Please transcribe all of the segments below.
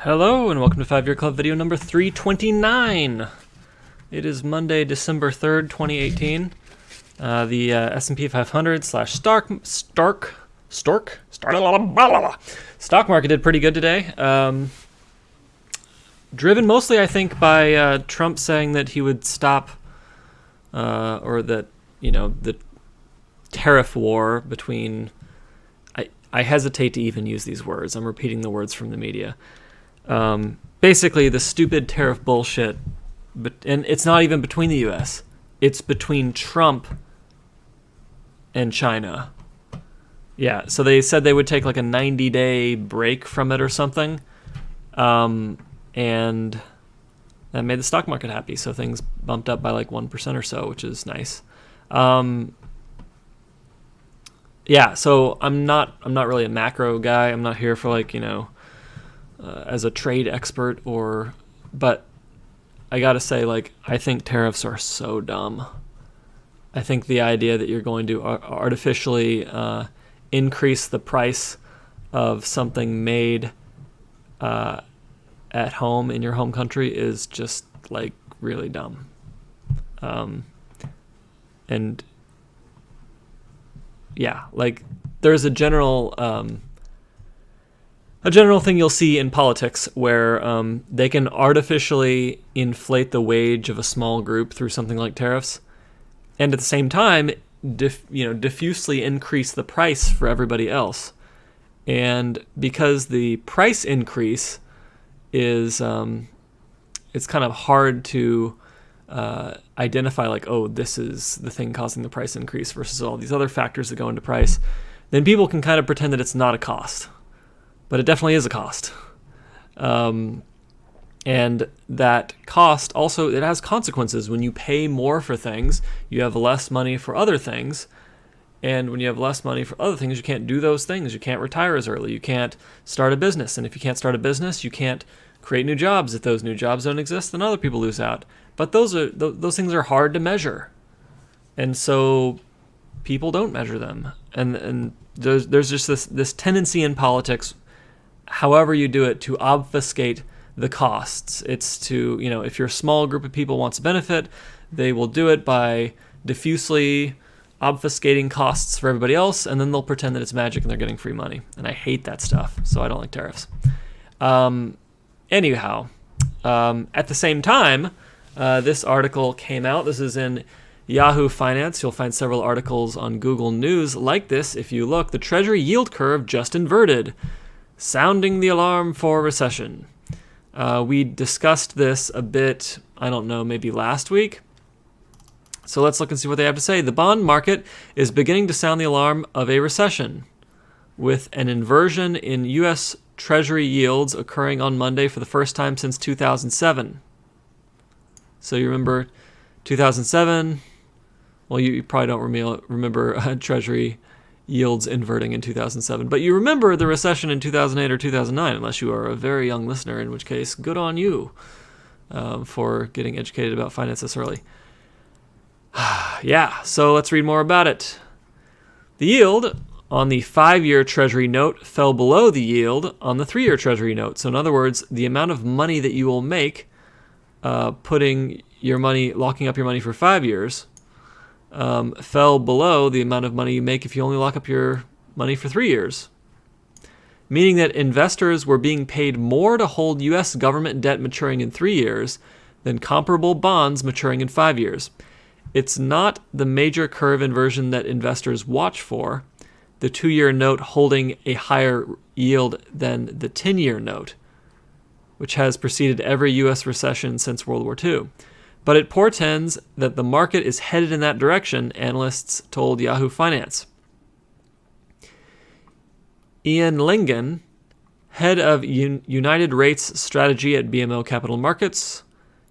Hello and welcome to 5 Year Club video number 329. It is Monday, December 3rd, 2018. The S&P 500 slash stock market did pretty good today. Driven mostly, I think, by Trump saying that he would stop, or that, the tariff war between... I hesitate to even use these words. I'm repeating the words from the media. Basically, the stupid tariff bullshit, and it's not even between the U.S. It's between Trump and China. Yeah, so they said they would take like a 90-day break from it or something, and that made the stock market happy. So things bumped up by like 1% or so, which is nice. Yeah, so I'm not really a macro guy. I'm not here for as a trade expert but I gotta say, I think tariffs are so dumb. I think the idea that you're going to artificially increase the price of something made at home in your home country is just really dumb. And yeah, there's a general thing you'll see in politics where they can artificially inflate the wage of a small group through something like tariffs, and at the same time, diffusely increase the price for everybody else. And because the price increase is, it's kind of hard to identify this is the thing causing the price increase versus all these other factors that go into price, then people can kind of pretend that it's not a cost. But it definitely is a cost. And that cost also, it has consequences. When you pay more for things, you have less money for other things. And when you have less money for other things, you can't do those things. You can't retire as early. You can't start a business. And if you can't start a business, you can't create new jobs. If those new jobs don't exist, then other people lose out. But those things are hard to measure. And so people don't measure them. And there's just this tendency in politics, however you do it, to obfuscate the costs. It's to, if your small group of people wants a benefit, they will do it by diffusely obfuscating costs for everybody else, and then they'll pretend that it's magic and they're getting free money. And I hate that stuff, so I don't like tariffs. Anyhow, at the same time, this article came out. This is in Yahoo Finance. You'll find several articles on Google News like this. If you look, the Treasury yield curve just inverted, sounding the alarm for recession. We discussed this a bit, maybe last week. So let's look and see what they have to say. The bond market is beginning to sound the alarm of a recession, with an inversion in U.S. Treasury yields occurring on Monday for the first time since 2007. So you remember 2007? Well, you probably don't remember Treasury yields inverting in 2007. But you remember the recession in 2008 or 2009, unless you are a very young listener, in which case, good on you for getting educated about finance this early. Yeah, so let's read more about it. The yield on the 5-year Treasury note fell below the yield on the 3-year Treasury note. So in other words, the amount of money that you will make locking up your money for 5 years, fell below the amount of money you make if you only lock up your money for 3 years, meaning that investors were being paid more to hold U.S. government debt maturing in 3 years than comparable bonds maturing in 5 years. It's not the major curve inversion that investors watch for, the 2-year note holding a higher yield than the 10-year note, which has preceded every U.S. recession since World War II. But it portends that the market is headed in that direction, analysts told Yahoo Finance. Ian Lingen, head of United Rates Strategy at BMO Capital Markets,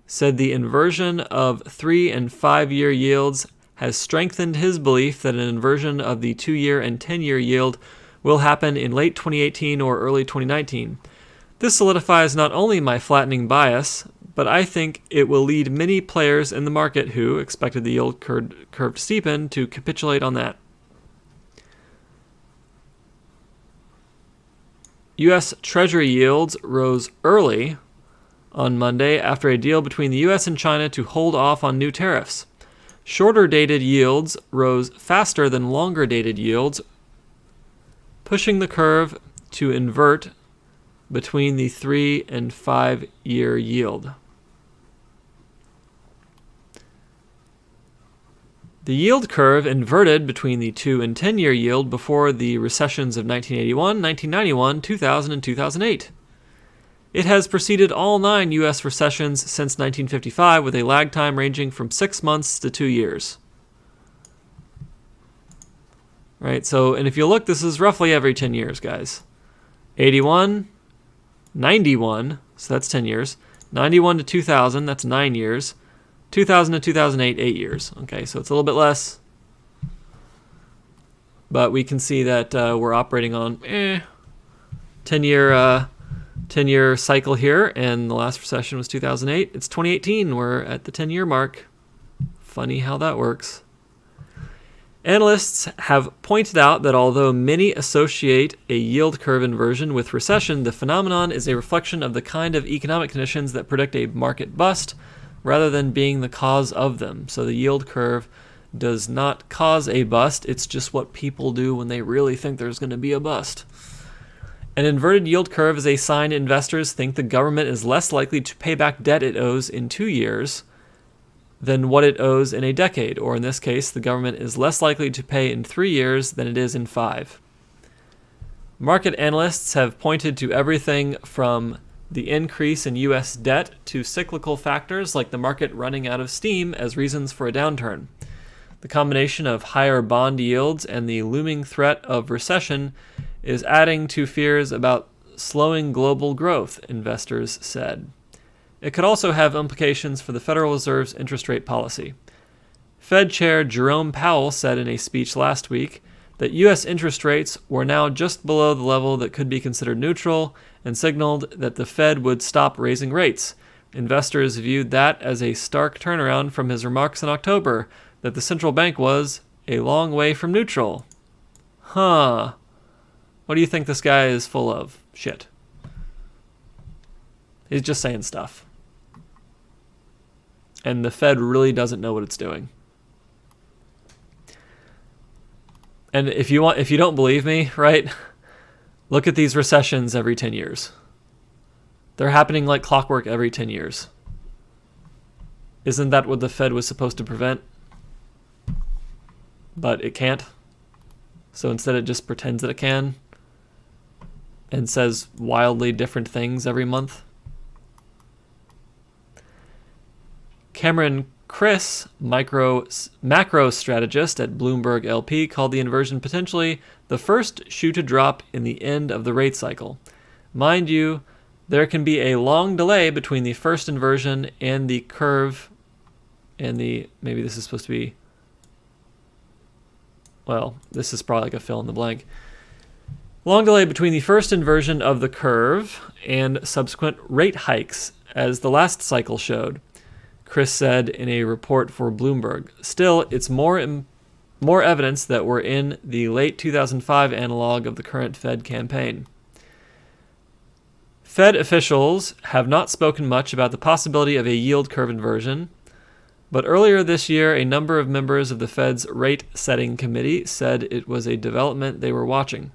said the inversion of 3 and 5-year yields has strengthened his belief that an inversion of the 2-year and 10-year yield will happen in late 2018 or early 2019. This solidifies not only my flattening bias, but I think it will lead many players in the market who expected the yield curve to steepen to capitulate on that. U.S. Treasury yields rose early on Monday after a deal between the U.S. and China to hold off on new tariffs. Shorter-dated yields rose faster than longer-dated yields, pushing the curve to invert between the 3 and 5 year yield. The yield curve inverted between the 2 and 10 year yield before the recessions of 1981, 1991, 2000, and 2008. It has preceded all 9 U.S. recessions since 1955, with a lag time ranging from 6 months to 2 years. Right, so, and if you look, this is roughly every 10 years, guys. 81, 91, so that's 10 years. 91 to 2000, that's 9 years. 2000 to 2008, 8 years. Okay, so it's a little bit less. But we can see that we're operating on 10-year cycle here, and the last recession was 2008. It's 2018. We're at the 10-year mark. Funny how that works. Analysts have pointed out that although many associate a yield curve inversion with recession, the phenomenon is a reflection of the kind of economic conditions that predict a market bust rather than being the cause of them. So the yield curve does not cause a bust. It's just what people do when they really think there's going to be a bust. An inverted yield curve is a sign investors think the government is less likely to pay back debt it owes in 2 years than what it owes in a decade, or in this case, the government is less likely to pay in 3 years than it is in 5. Market analysts have pointed to everything from the increase in U.S. debt to cyclical factors like the market running out of steam as reasons for a downturn. The combination of higher bond yields and the looming threat of recession is adding to fears about slowing global growth, investors said. It could also have implications for the Federal Reserve's interest rate policy. Fed Chair Jerome Powell said in a speech last week that U.S. interest rates were now just below the level that could be considered neutral and signaled that the Fed would stop raising rates. Investors viewed that as a stark turnaround from his remarks in October that the central bank was a long way from neutral. What do you think this guy is full of? Shit. He's just saying stuff. And the Fed really doesn't know what it's doing. And if you don't believe me, right? Look at these recessions every 10 years. They're happening like clockwork every 10 years. Isn't that what the Fed was supposed to prevent? But it can't. So instead it just pretends that it can and says wildly different things every month. Cameron Chris, macro strategist at Bloomberg LP, called the inversion potentially the first shoe to drop in the end of the rate cycle. Mind you, there can be a long delay between the first inversion and the curve and the, maybe this is supposed to be, well, this is probably like a fill in the blank. Long delay between the first inversion of the curve and subsequent rate hikes, as the last cycle showed, Chris said in a report for Bloomberg. Still, it's more evidence that we're in the late 2005 analog of the current Fed campaign. Fed officials have not spoken much about the possibility of a yield curve inversion, but earlier this year, a number of members of the Fed's rate-setting committee said it was a development they were watching.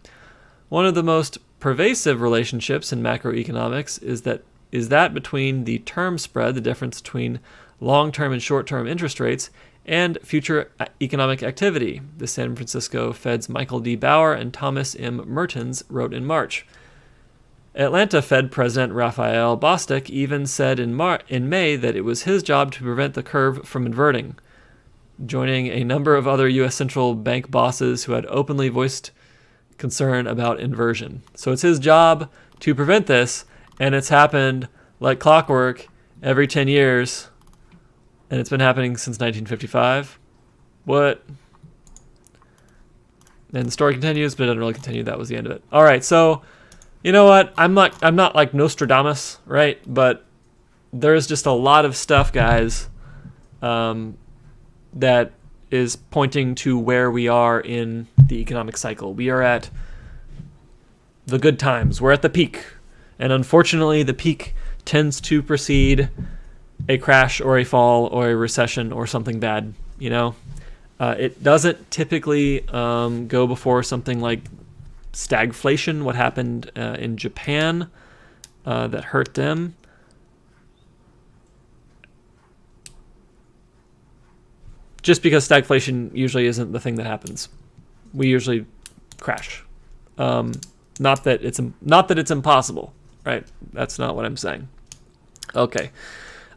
One of the most pervasive relationships in macroeconomics is that between the term spread, the difference between long-term and short-term interest rates, and future economic activity, the San Francisco Fed's Michael D. Bauer and Thomas M. Mertens wrote in March. Atlanta Fed President Raphael Bostic even said in May that it was his job to prevent the curve from inverting, joining a number of other U.S. central bank bosses who had openly voiced concern about inversion. So it's his job to prevent this, and it's happened like clockwork every 10 years, and it's been happening since 1955. What? And the story continues, but it doesn't really continue. That was the end of it. All right, so you know what? I'm not like Nostradamus, right? But there's just a lot of stuff, guys, that is pointing to where we are in the economic cycle. We are at the good times. We're at the peak. And unfortunately, the peak tends to precede a crash or a fall or a recession or something bad, It doesn't typically go before something like stagflation, what happened in Japan that hurt them. Just because stagflation usually isn't the thing that happens. We usually crash. Not that it's impossible, right? That's not what I'm saying. Okay.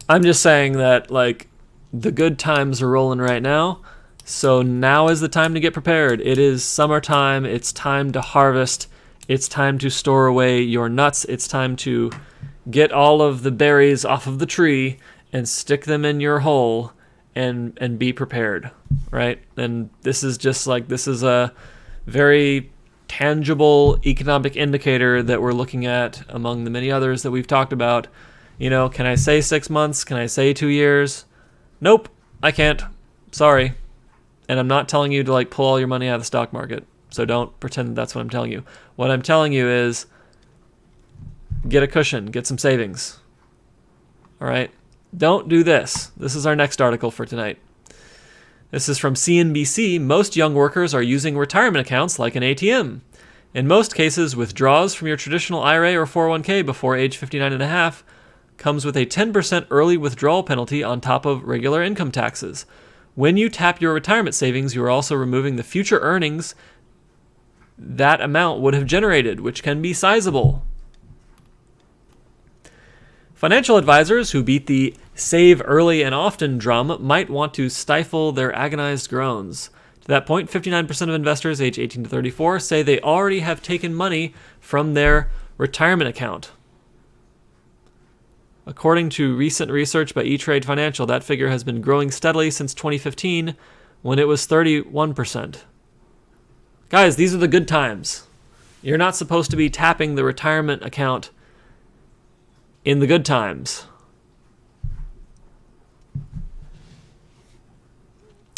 I'm just saying that, the good times are rolling right now, so now is the time to get prepared. It is summertime. It's time to harvest. It's time to store away your nuts. It's time to get all of the berries off of the tree and stick them in your hole and be prepared, right? And this is a very tangible economic indicator that we're looking at among the many others that we've talked about. Can I say 6 months? Can I say 2 years? Nope, I can't. Sorry. And I'm not telling you to pull all your money out of the stock market. So don't pretend that's what I'm telling you. What I'm telling you is get a cushion, get some savings. All right? Don't do this. This is our next article for tonight. This is from CNBC. Most young workers are using retirement accounts like an ATM. In most cases, withdrawals from your traditional IRA or 401k before age 59 and a half comes with a 10% early withdrawal penalty on top of regular income taxes. When you tap your retirement savings, you are also removing the future earnings that amount would have generated, which can be sizable. Financial advisors who beat the save early and often drum might want to stifle their agonized groans. To that point, 59% of investors age 18 to 34 say they already have taken money from their retirement account. According to recent research by E-Trade Financial, that figure has been growing steadily since 2015, when it was 31%. Guys, these are the good times. You're not supposed to be tapping the retirement account in the good times.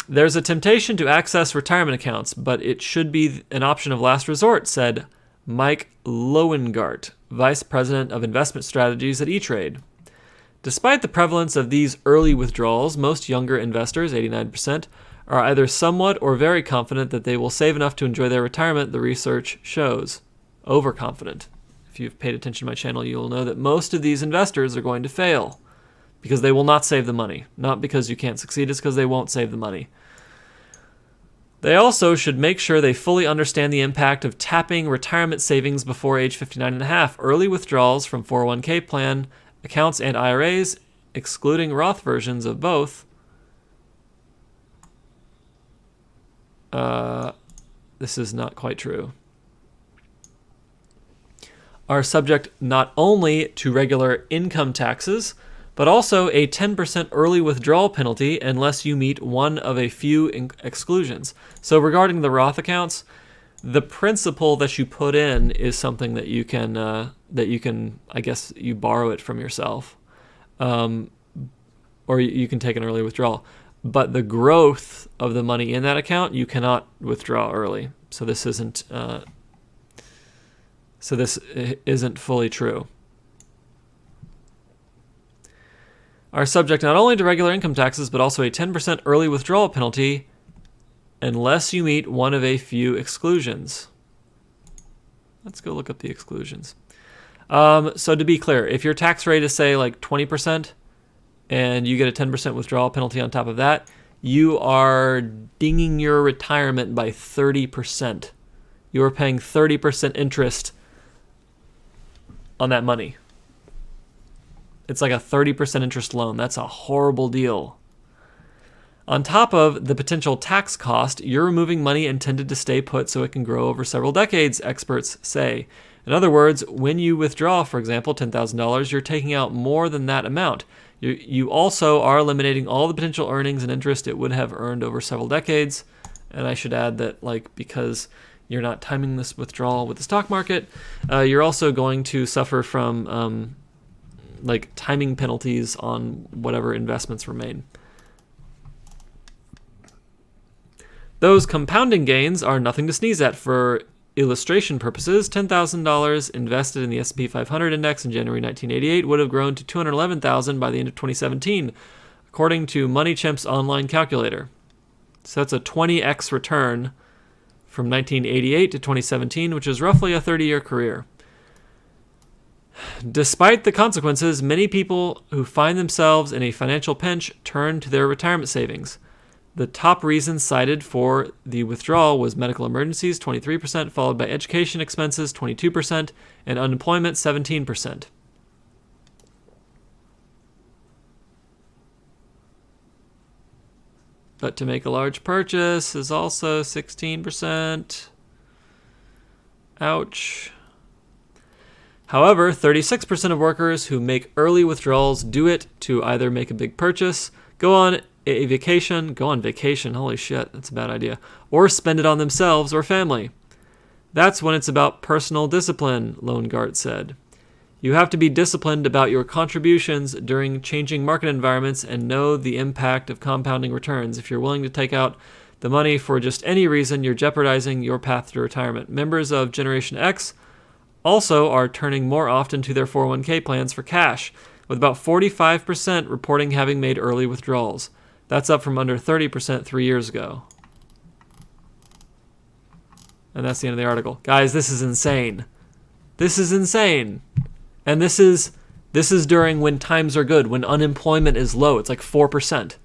There's a temptation to access retirement accounts, but it should be an option of last resort, said Mike Loengart, Vice President of Investment Strategies at E-Trade. Despite the prevalence of these early withdrawals, most younger investors, 89%, are either somewhat or very confident that they will save enough to enjoy their retirement, the research shows. Overconfident. If you've paid attention to my channel, you'll know that most of these investors are going to fail because they will not save the money. Not because you can't succeed, it's because they won't save the money. They also should make sure they fully understand the impact of tapping retirement savings before age 59 and a half. Early withdrawals from 401k plan accounts and IRAs, excluding Roth versions of both, this is not quite true, are subject not only to regular income taxes, but also a 10% early withdrawal penalty unless you meet one of a few exclusions. So regarding the Roth accounts, the principal that you put in is something that you can, I guess you borrow it from yourself, or you can take an early withdrawal. But the growth of the money in that account, you cannot withdraw early. So this isn't fully true. Are subject not only to regular income taxes, but also a 10% early withdrawal penalty unless you meet one of a few exclusions. Let's go look up the exclusions. So to be clear, if your tax rate is, say, 20%, and you get a 10% withdrawal penalty on top of that, you are dinging your retirement by 30%. You are paying 30% interest on that money. It's like a 30% interest loan. That's a horrible deal. On top of the potential tax cost, you're removing money intended to stay put so it can grow over several decades, experts say. In other words, when you withdraw, for example, $10,000, you're taking out more than that amount. You also are eliminating all the potential earnings and interest it would have earned over several decades. And I should add that, because you're not timing this withdrawal with the stock market, you're also going to suffer from timing penalties on whatever investments were made. Those compounding gains are nothing to sneeze at for illustration purposes, $10,000 invested in the S&P 500 index in January 1988 would have grown to $211,000 by the end of 2017, according to MoneyChimp's online calculator. So that's a 20x return from 1988 to 2017, which is roughly a 30-year career. Despite the consequences, many people who find themselves in a financial pinch turn to their retirement savings. The top reason cited for the withdrawal was medical emergencies, 23%, followed by education expenses, 22%, and unemployment, 17%. But to make a large purchase is also 16%. Ouch. However, 36% of workers who make early withdrawals do it to either make a big purchase, go on vacation, holy shit, that's a bad idea, or spend it on themselves or family. That's when it's about personal discipline, Loengart said. You have to be disciplined about your contributions during changing market environments and know the impact of compounding returns. If you're willing to take out the money for just any reason, you're jeopardizing your path to retirement. Members of Generation X also are turning more often to their 401k plans for cash, with about 45% reporting having made early withdrawals. That's up from under 30% 3 years ago. And that's the end of the article. Guys, this is insane. This is insane. And this is during when times are good, when unemployment is low. It's like 4%.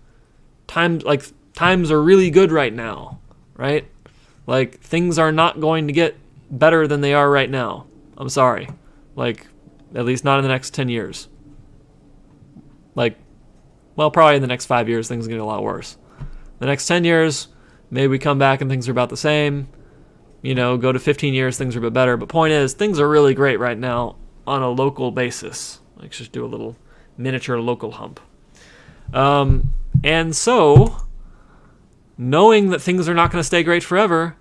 Times are really good right now, right? Like, things are not going to get better than they are right now. I'm sorry. Like, at least not in the next 10 years. Like, well, probably in the next 5 years, things are going to get a lot worse. The next 10 years, maybe we come back and things are about the same. You know, go to 15 years, things are a bit better. But point is, things are really great right now on a local basis. Let's just do a little miniature local hump. And so, knowing that things are not going to stay great forever,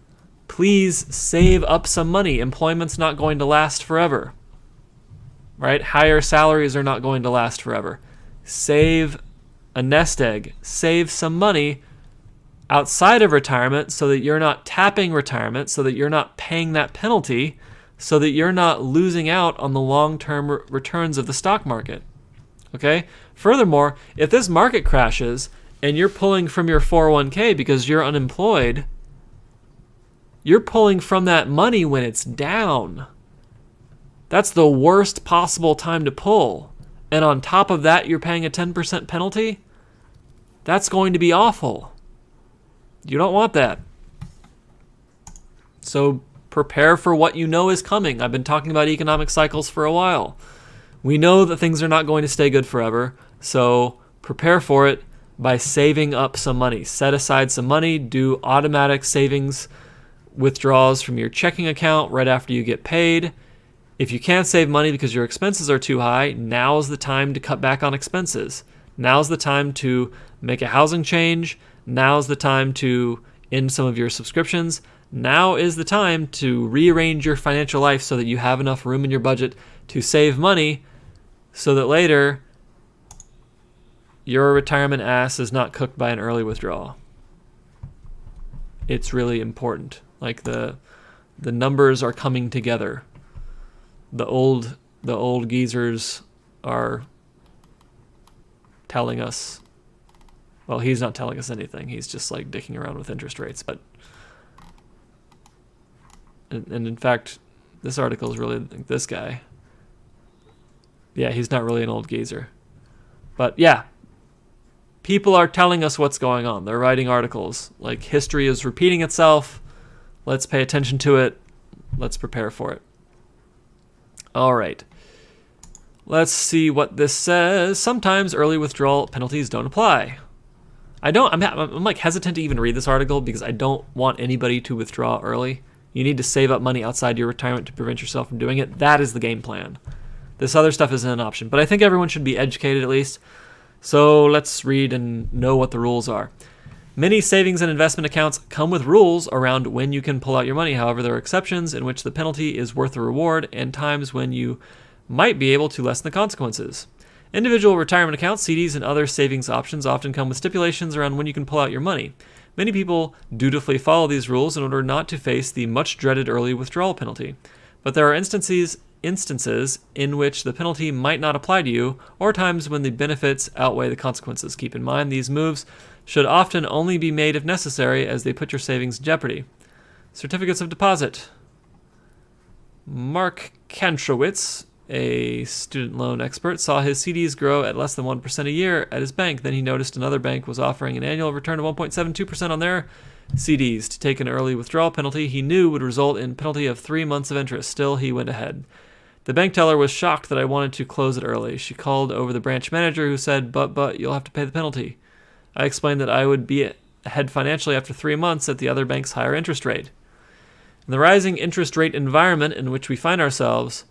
please save up some money. Employment's not going to last forever. Right? Higher salaries are not going to last forever. Save a nest egg. Save some money outside of retirement so that you're not tapping retirement, so that you're not paying that penalty, so that you're not losing out on the long-term returns of the stock market. Okay? Furthermore, if this market crashes and you're pulling from your 401k because you're unemployed, you're pulling from that money when it's down. That's the worst possible time to pull. And on top of that, you're paying a 10% penalty? That's going to be awful. You don't want that. So prepare for what you know is coming. I've been talking about economic cycles for a while. We know that things are not going to stay good forever, so prepare for it by saving up some money. Set aside some money, do automatic savings withdrawals from your checking account right after you get paid. If you can't save money because your expenses are too high, now's the time to cut back on expenses. Now's the time to make a housing change. Now's the time to end some of your subscriptions. Now is the time to rearrange your financial life so that you have enough room in your budget to save money so that later your retirement ass is not cooked by an early withdrawal. It's really important. Like the numbers are coming together. The old geezers are telling us, well, he's not telling us anything. He's just like dicking around with interest rates. But and in fact, this article is really like this guy. Yeah, he's not really an old geezer. But yeah, people are telling us what's going on. They're writing articles. Like, history is repeating itself. Let's pay attention to it. Let's prepare for it. All right. Let's see what this says. Sometimes early withdrawal penalties don't apply. I'm like hesitant to even read this article because I don't want anybody to withdraw early. You need to save up money outside your retirement to prevent yourself from doing it. That is the game plan. This other stuff isn't an option, but I think everyone should be educated at least. So let's read and know what the rules are. Many savings and investment accounts come with rules around when you can pull out your money. However, there are exceptions in which the penalty is worth the reward and times when you might be able to lessen the consequences. Individual retirement accounts, CDs, and other savings options often come with stipulations around when you can pull out your money. Many people dutifully follow these rules in order not to face the much dreaded early withdrawal penalty. But there are instances in which the penalty might not apply to you, or times when the benefits outweigh the consequences. Keep in mind, these moves should often only be made if necessary, as they put your savings in jeopardy. Certificates of deposit. Mark Kantrowitz, a student loan expert, saw his CDs grow at less than 1% a year at his bank. Then he noticed another bank was offering an annual return of 1.72% on their CDs. To take an early withdrawal penalty he knew would result in penalty of 3 months of interest. Still, he went ahead. The bank teller was shocked that I wanted to close it early. She called over the branch manager, who said, but you'll have to pay the penalty. I explained that I would be ahead financially after 3 months at the other bank's higher interest rate. In the rising interest rate environment in which we find ourselves,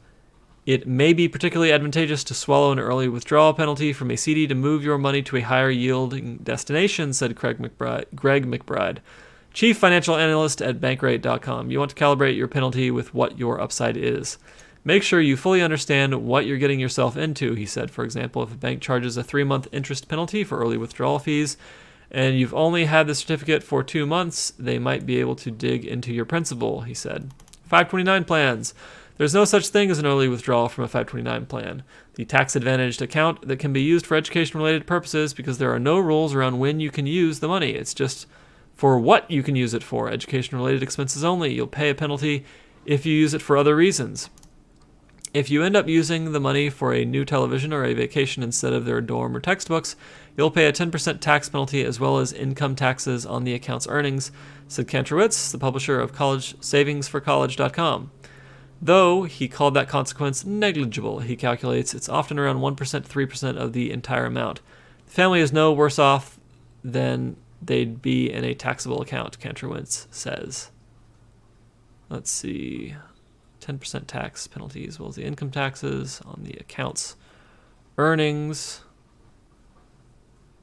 it may be particularly advantageous to swallow an early withdrawal penalty from a CD to move your money to a higher yielding destination, said Greg McBride, Chief Financial Analyst at Bankrate.com. You want to calibrate your penalty with what your upside is. Make sure you fully understand what you're getting yourself into, he said. For example, if a bank charges a 3-month interest penalty for early withdrawal fees, and you've only had the certificate for 2 months, they might be able to dig into your principal, he said. 529 plans. There's no such thing as an early withdrawal from a 529 plan, the tax-advantaged account that can be used for education-related purposes, because there are no rules around when you can use the money. It's just for what you can use it for, education-related expenses only. You'll pay a penalty if you use it for other reasons. If you end up using the money for a new television or a vacation instead of their dorm or textbooks, you'll pay a 10% tax penalty as well as income taxes on the account's earnings, said Kantrowitz, the publisher of SavingsForCollege.com. Though he called that consequence negligible, he calculates it's often around 1% to 3% of the entire amount. The family is no worse off than they'd be in a taxable account, Kantrowitz says. Let's see. 10% tax penalty as well as the income taxes on the account's earnings.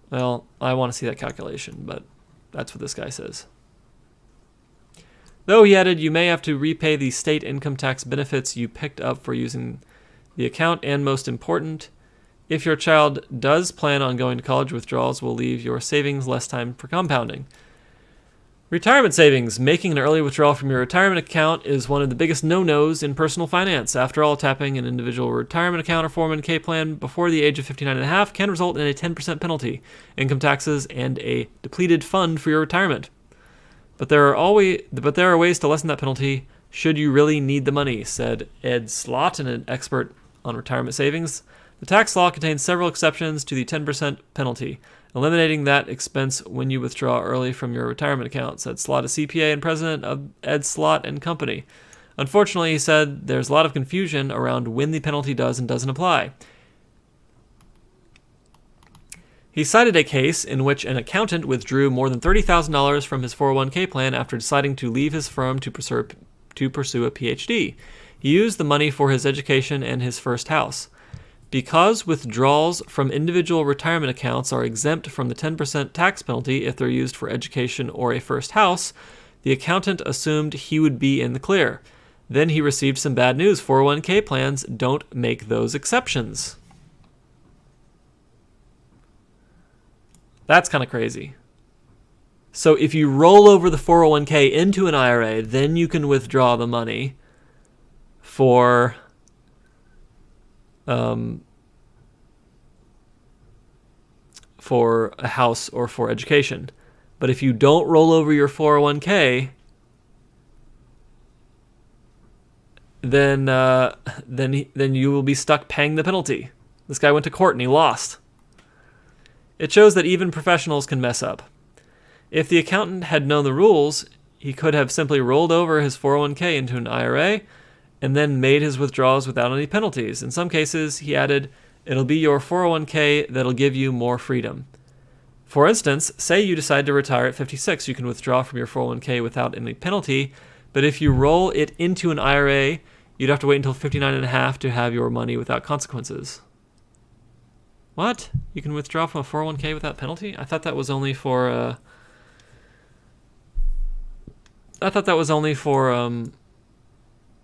Well, I want to see that calculation, but that's what this guy says. Though, he added, you may have to repay the state income tax benefits you picked up for using the account, and most important, if your child does plan on going to college, withdrawals will leave your savings less time for compounding. Retirement savings. Making an early withdrawal from your retirement account is one of the biggest no-nos in personal finance. After all, tapping an individual retirement account or 401k plan before the age of 59.5 can result in a 10% penalty, income taxes, and a depleted fund for your retirement. But there are ways to lessen that penalty should you really need the money, said Ed Slott, an expert on retirement savings. The tax law contains several exceptions to the 10% penalty, eliminating that expense when you withdraw early from your retirement account, said Slott, a CPA and president of Ed Slott and Company. Unfortunately, he said, there's a lot of confusion around when the penalty does and doesn't apply. He cited a case in which an accountant withdrew more than $30,000 from his 401k plan after deciding to leave his firm to pursue a PhD. He used the money for his education and his first house. Because withdrawals from individual retirement accounts are exempt from the 10% tax penalty if they're used for education or a first house, the accountant assumed he would be in the clear. Then he received some bad news. 401k plans don't make those exceptions. That's kind of crazy. So if you roll over the 401k into an IRA, then you can withdraw the money for a house or for education. But if you don't roll over your 401k, then you will be stuck paying the penalty. This guy went to court and he lost. It shows that even professionals can mess up. If the accountant had known the rules, he could have simply rolled over his 401k into an IRA and then made his withdrawals without any penalties. In some cases, he added, it'll be your 401k that'll give you more freedom. For instance, say you decide to retire at 56, you can withdraw from your 401k without any penalty, but if you roll it into an IRA, you'd have to wait until 59.5 to have your money without consequences. What? You can withdraw from a 401k without penalty? I thought that was only for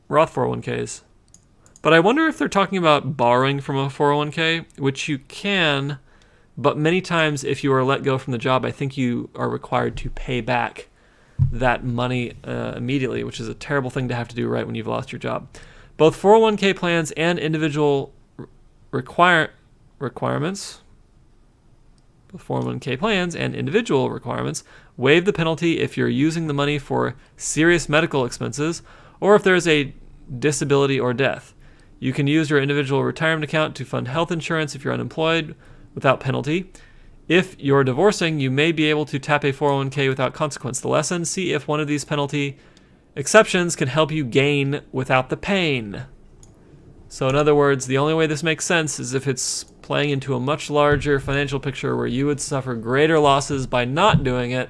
Roth 401ks. But I wonder if they're talking about borrowing from a 401k, which you can, But many times, if you are let go from the job, I think you are required to pay back that money immediately, which is a terrible thing to have to do right when you've lost your job. Both 401k plans and individual requirements, both 401k plans and individual requirements, waive the penalty if you're using the money for serious medical expenses or if there is a disability or death. You can use your individual retirement account to fund health insurance if you're unemployed without penalty. If you're divorcing, you may be able to tap a 401k without consequence. The lesson: see if one of these penalty exceptions can help you gain without the pain. So in other words, the only way this makes sense is if it's playing into a much larger financial picture where you would suffer greater losses by not doing it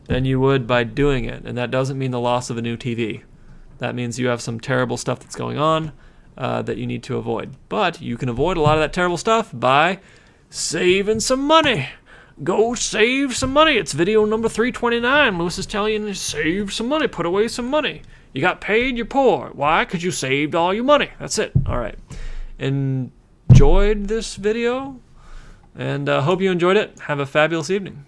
than you would by doing it. And that doesn't mean the loss of a new TV. That means you have some terrible stuff that's going on that you need to avoid. But you can avoid a lot of that terrible stuff by saving some money. Go save some money. It's video number 329. Lewis is telling you to save some money. Put away some money. You got paid, you're poor. Why? Because you saved all your money. That's it. All right. Enjoyed this video, and hope you enjoyed it. Have a fabulous evening.